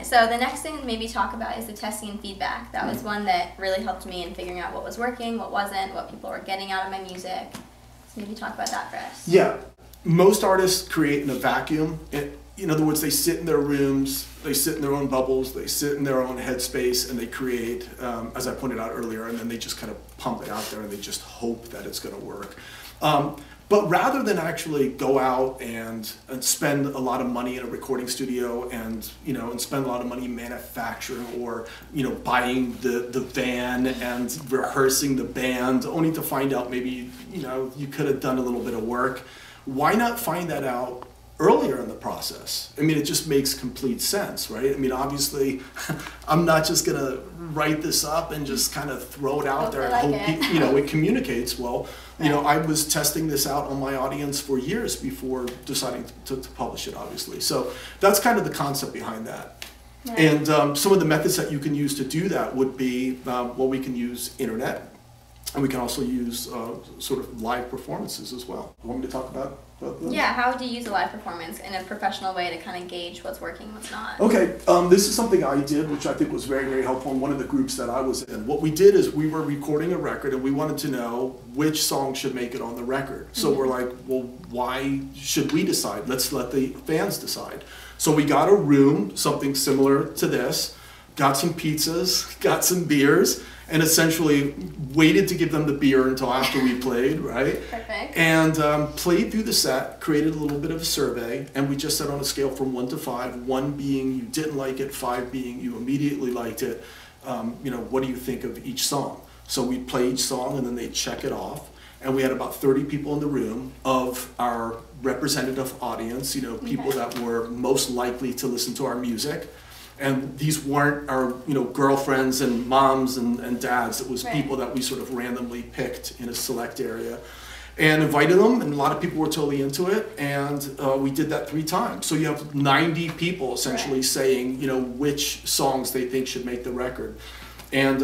So the next thing to maybe talk about is the testing and feedback. That was one that really helped me in figuring out what was working, what wasn't, what people were getting out of my music. So maybe talk about that for us. Yeah. Most artists create in a vacuum. In other words, they sit in their rooms, they sit in their own bubbles, they sit in their own headspace, and they create, as I pointed out earlier, and then they just kind of pump it out there and they just hope that it's going to work. But rather than actually go out and spend a lot of money in a recording studio and spend a lot of money manufacturing or buying the van and rehearsing the band, only to find out maybe you could have done a little bit of work, why not find that out earlier in the process? I mean, it just makes complete sense, right? I mean, obviously, I'm not just going to write this up and just kind of throw it out there and hope it communicates well. I was testing this out on my audience for years before deciding to publish it, obviously. So that's kind of the concept behind that. Right. And some of the methods that you can use to do that would be, we can use internet, and we can also use sort of live performances as well. You want me to talk about that? Yeah, how would you use a live performance in a professional way to kind of gauge what's working and what's not? Okay, this is something I did, which I think was very, very helpful in one of the groups that I was in. What we did is we were recording a record and we wanted to know which song should make it on the record. So we're like, well, why should we decide? Let's let the fans decide. So we got a room, something similar to this, got some pizzas, got some beers, and essentially waited to give them the beer until after we played, right? Perfect. And played through the set, created a little bit of a survey, and we just said on a scale from 1 to 5, 1 being you didn't like it, 5 being you immediately liked it, what do you think of each song? So we'd play each song and then they'd check it off. And we had about 30 people in the room of our representative audience, people that were most likely to listen to our music. And these weren't our, girlfriends and moms and dads. It was people that we sort of randomly picked in a select area and invited them. And a lot of people were totally into it. And we did that 3 times. So you have 90 people essentially saying, which songs they think should make the record. And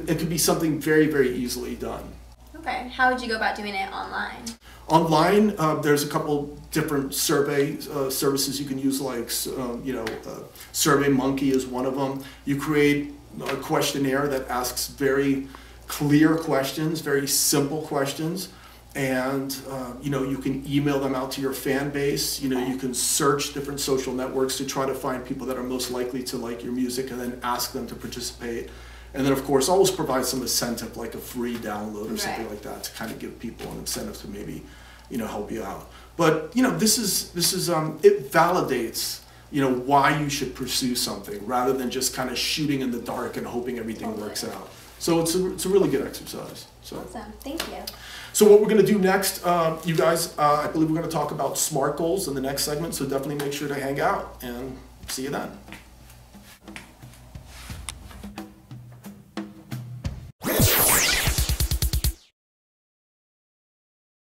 it could be something very, very easily done. Okay. How would you go about doing it online? Online, there's a couple different survey services you can use, like SurveyMonkey is one of them. You create a questionnaire that asks very clear questions, very simple questions, and you can email them out to your fan base. You can search different social networks to try to find people that are most likely to like your music, and then ask them to participate. And then, of course, always provide some incentive, like a free download or something like that, to kind of give people an incentive to maybe, help you out. But this is it validates, why you should pursue something rather than just kind of shooting in the dark and hoping everything works out. So it's a really good exercise. So. Awesome, thank you. So what we're going to do next, you guys, I believe we're going to talk about SMART goals in the next segment. So definitely make sure to hang out and see you then.